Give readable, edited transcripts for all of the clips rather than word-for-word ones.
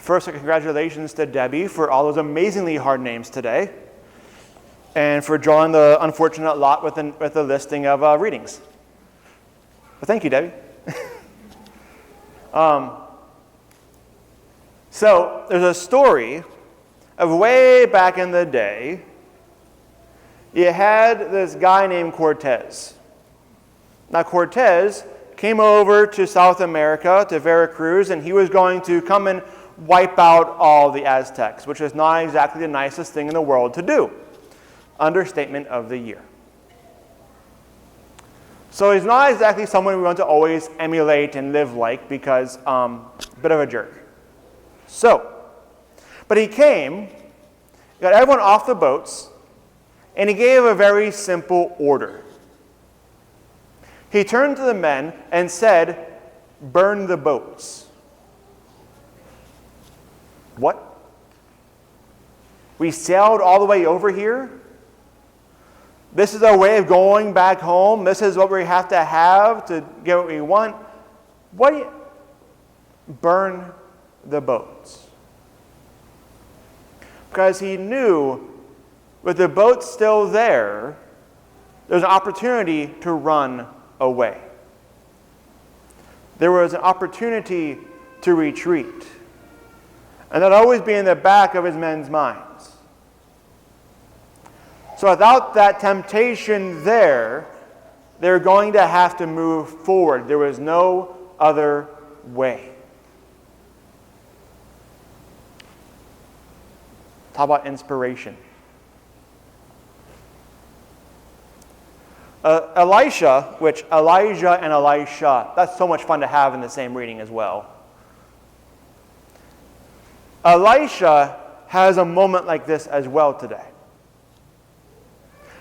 First, congratulations to Debbie for all those amazingly hard names today, and for drawing the unfortunate lot with the listing of readings. But thank you, Debbie. So there's a story of way back in the day. You had this guy named Cortez. Now Cortez came over to South America, to Veracruz, and he was going to come and wipe out all the Aztecs, which is not exactly the nicest thing in the world to do. Understatement of the year. So he's not exactly someone we want to always emulate and live like, because bit of a jerk. But he came, got everyone off the boats, and he gave a very simple order. He turned to the men and said, "Burn the boats." What? We sailed all the way over here? This is our way of going back home? This is what we have to get what we want? What do you... Burn the boats. Because he knew with the boats still there, there's an opportunity to run away. There was an opportunity to retreat. And that always be in the back of his men's minds. So without that temptation there, they're going to have to move forward. There was no other way. Talk about inspiration. Elijah and Elisha, that's so much fun to have in the same reading as well. Elisha has a moment like this as well today.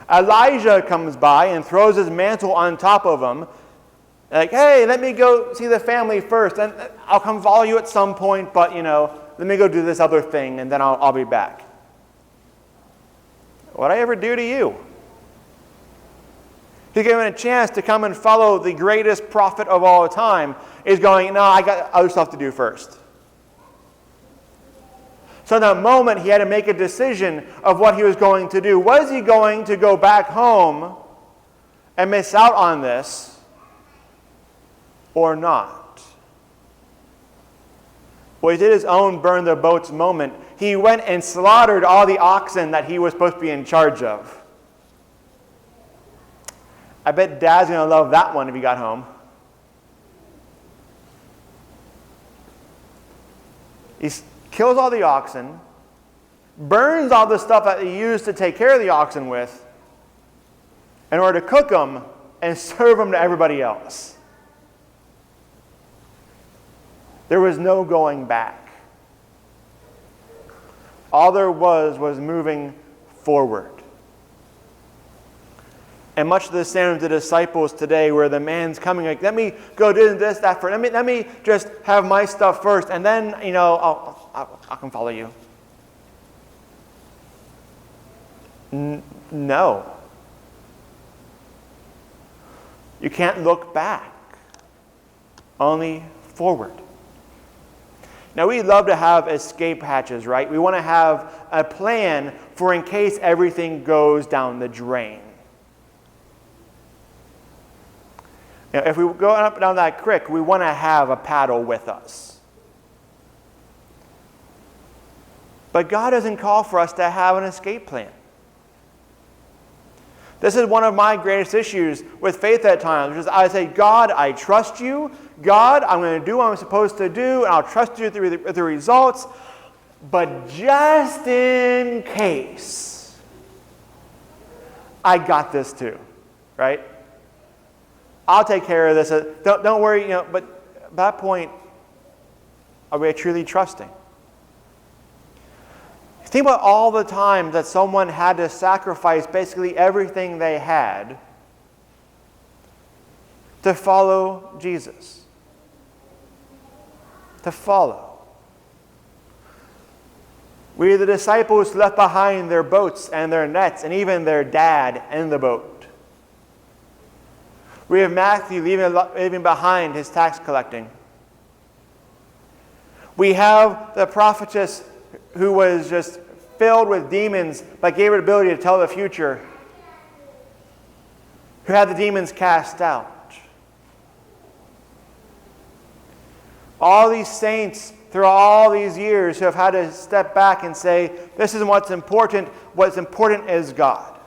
Elijah comes by and throws his mantle on top of him. Like, hey, let me go see the family first, and I'll come follow you at some point, but, let me go do this other thing, and then I'll be back. What'd I ever do to you? He's given a chance to come and follow the greatest prophet of all time. Is going, no, I got other stuff to do first. So in that moment, he had to make a decision of what he was going to do. Was he going to go back home and miss out on this, or not? Well, he did his own burn the boats moment. He went and slaughtered all the oxen that he was supposed to be in charge of. I bet Dad's going to love that one if he got home. He kills all the oxen, burns all the stuff that he used to take care of the oxen with, in order to cook them and serve them to everybody else. There was no going back. All there was moving forward. And much of the same with the disciples today, where the man's coming like, let me go do this, that first. Let me just have my stuff first, and then, I can follow you. No. You can't look back. Only forward. Now, we love to have escape hatches, right? We want to have a plan for in case everything goes down the drain. If we go up and down that creek, we want to have a paddle with us. But God doesn't call for us to have an escape plan. This is one of my greatest issues with faith at times, which is I say, God, I trust you. God, I'm going to do what I'm supposed to do, and I'll trust you through the results. But just in case, I got this too, right? I'll take care of this. Don't worry, but at that point, are we truly trusting? Think about all the times that someone had to sacrifice basically everything they had to follow Jesus. To follow. We, the disciples, left behind their boats and their nets and even their dad in the boat. We have Matthew leaving behind his tax collecting. We have the prophetess who was just filled with demons, but gave her the ability to tell the future, who had the demons cast out. All these saints through all these years who have had to step back and say, this isn't what's important. What's important is God.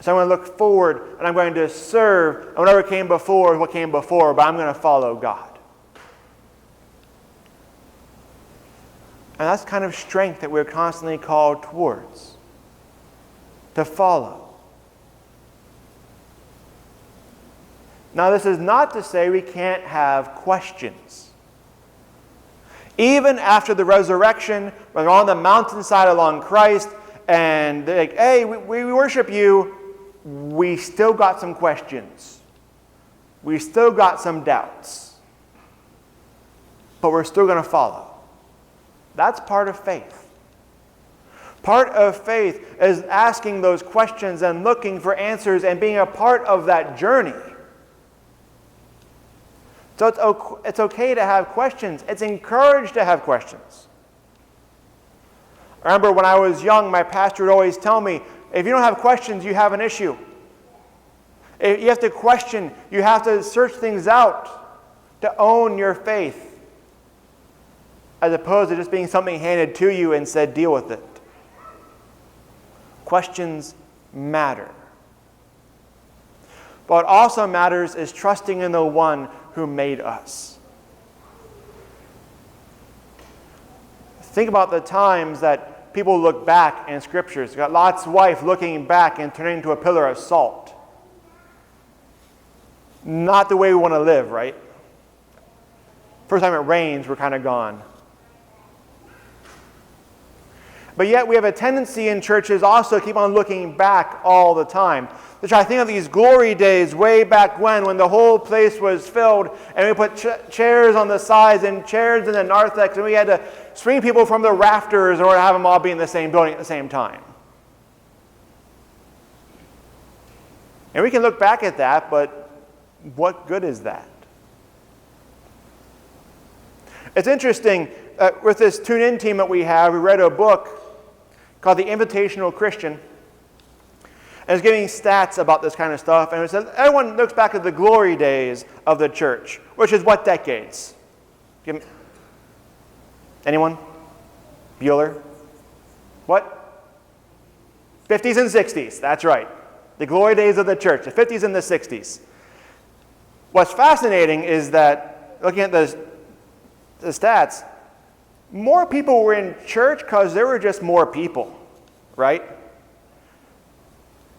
So I'm going to look forward and I'm going to serve, and whatever came before is what came before, but I'm going to follow God. And that's kind of strength that we're constantly called towards, to follow. Now, this is not to say we can't have questions. Even after the resurrection, when we're on the mountainside along Christ, and they're like, hey, we worship you, we still got some questions. We still got some doubts. But we're still going to follow. That's part of faith. Part of faith is asking those questions and looking for answers and being a part of that journey. So it's okay to have questions. It's encouraged to have questions. I remember when I was young, my pastor would always tell me, if you don't have questions, you have an issue. If you have to question, you have to search things out to own your faith, as opposed to just being something handed to you and said, deal with it. Questions matter. But what also matters is trusting in the one who made us. Think about the times that people look back in scriptures. You got Lot's wife looking back and turning into a pillar of salt. Not the way we want to live, right? First time it rains, we're kind of gone. But yet we have a tendency in churches also to keep on looking back all the time. To try to think of these glory days way back when the whole place was filled and we put chairs on the sides and chairs in the narthex and we had to swing people from the rafters in order to have them all be in the same building at the same time. And we can look back at that, but what good is that? It's interesting, with this tune-in team that we have, we read a book called The Invitational Christian. And it's giving stats about this kind of stuff. And it says, everyone looks back at the glory days of the church, which is what decades? Anyone? Bueller? What? 50s and 60s, that's right. The glory days of the church, the 50s and the 60s. What's fascinating is that, looking at the stats, more people were in church because there were just more people, right?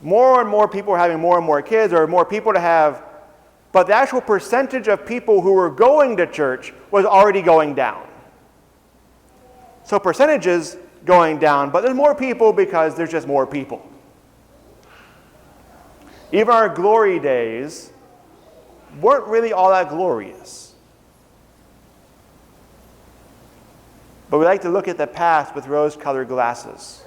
More and more people were having more and more kids, or more people to have, but the actual percentage of people who were going to church was already going down. So percentages going down, but there's more people because there's just more people. Even our glory days weren't really all that glorious. But we like to look at the past with rose-colored glasses.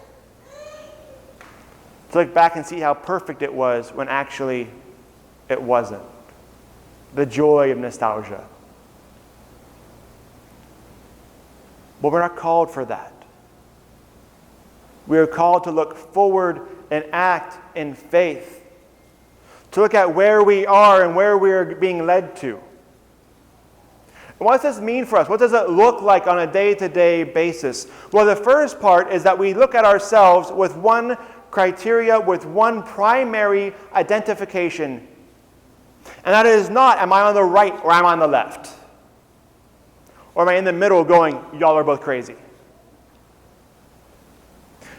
To look back and see how perfect it was when actually it wasn't. The joy of nostalgia. But we're not called for that. We are called to look forward and act in faith. To look at where we are and where we are being led to. And what does this mean for us? What does it look like on a day-to-day basis? Well, the first part is that we look at ourselves with one criteria, with one primary identification. And that is not, am I on the right or am I on the left? Or am I in the middle going, y'all are both crazy?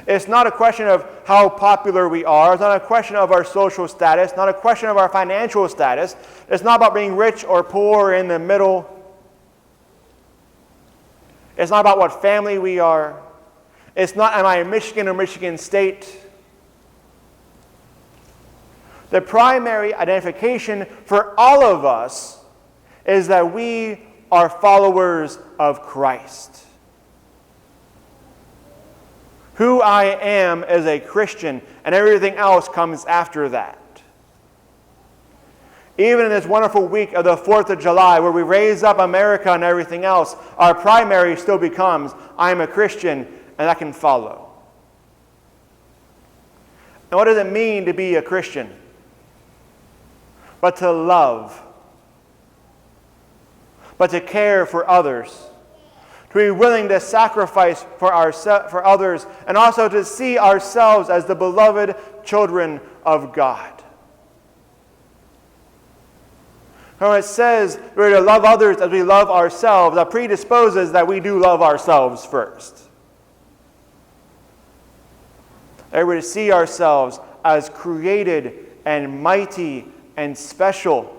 It's not a question of how popular we are. It's not a question of our social status. Not a question of our financial status. It's not about being rich or poor or in the middle. It's not about what family we are. It's not, am I in Michigan or Michigan State? The primary identification for all of us is that we are followers of Christ. Who I am as a Christian, and everything else comes after that. Even in this wonderful week of the 4th of July, where we raise up America and everything else, our primary still becomes, I am a Christian and I can follow. And what does it mean to be a Christian? But to love, but to care for others, to be willing to sacrifice for others, and also to see ourselves as the beloved children of God. When it says we're to love others as we love ourselves, that predisposes that we do love ourselves first. That we're to see ourselves as created and mighty and special.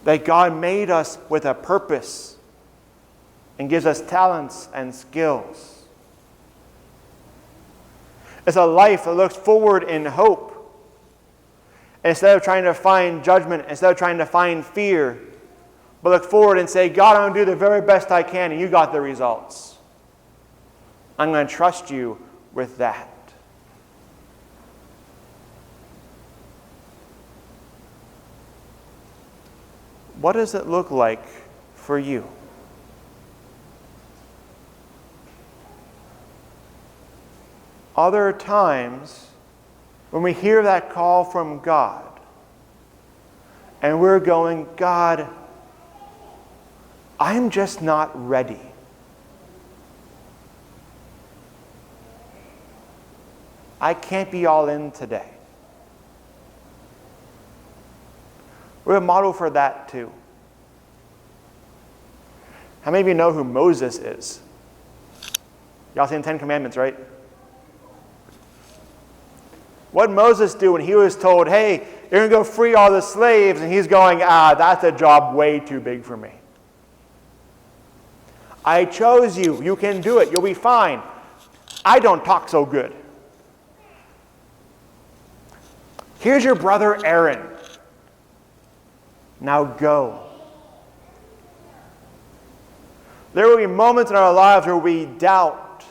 That God made us with a purpose and gives us talents and skills. It's a life that looks forward in hope. Instead of trying to find judgment, instead of trying to find fear, but look forward and say, God, I'm going to do the very best I can, and you got the results. I'm going to trust you with that. What does it look like for you? Other times, when we hear that call from God, and we're going, God, I'm just not ready. I can't be all in today. We're a model for that too. How many of you know who Moses is? Y'all seen the 10 Commandments, right? What did Moses do when he was told, hey, you're going to go free all the slaves? And he's going, that's a job way too big for me. I chose you. You can do it. You'll be fine. I don't talk so good. Here's your brother Aaron. Now go. There will be moments in our lives where we doubt,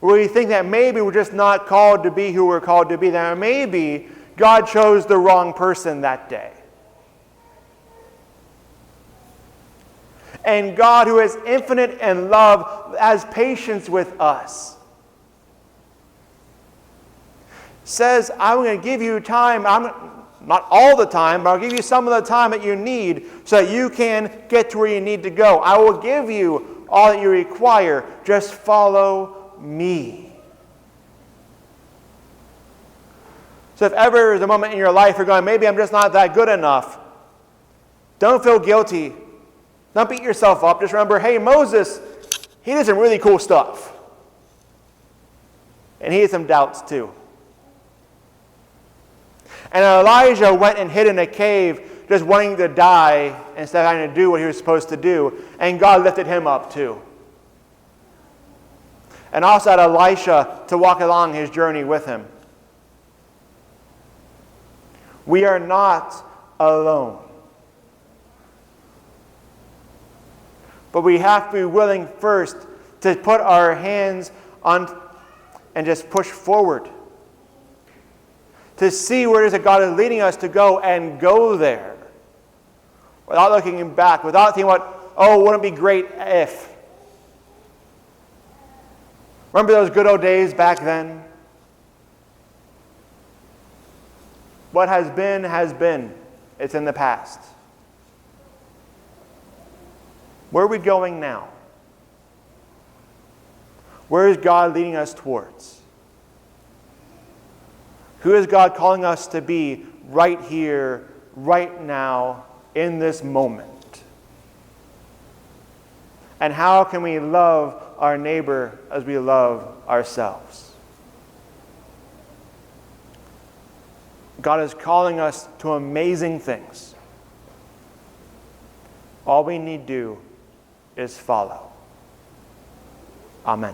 where we think that maybe we're just not called to be who we're called to be, that maybe God chose the wrong person that day. And God, who is infinite in love, has patience with us. Says, I'm going to give you time, not all the time, but I'll give you some of the time that you need so that you can get to where you need to go. I will give you all that you require. Just follow me. So if ever there's a moment in your life you're going, maybe I'm just not that good enough, don't feel guilty. Don't beat yourself up. Just remember, hey, Moses, he did some really cool stuff. And he had some doubts too. And Elijah went and hid in a cave just wanting to die instead of having to do what he was supposed to do. And God lifted him up too. And also had Elisha to walk along his journey with him. We are not alone. But we have to be willing first to put our hands on and just push forward. To see where it is that God is leading us to go and go there. Without looking back, without thinking wouldn't it be great if. Remember those good old days back then? What has been, has been. It's in the past. Where are we going now? Where is God leading us towards? Who is God calling us to be right here, right now, in this moment? And how can we love our neighbor as we love ourselves? God is calling us to amazing things. All we need to do is follow. Amen.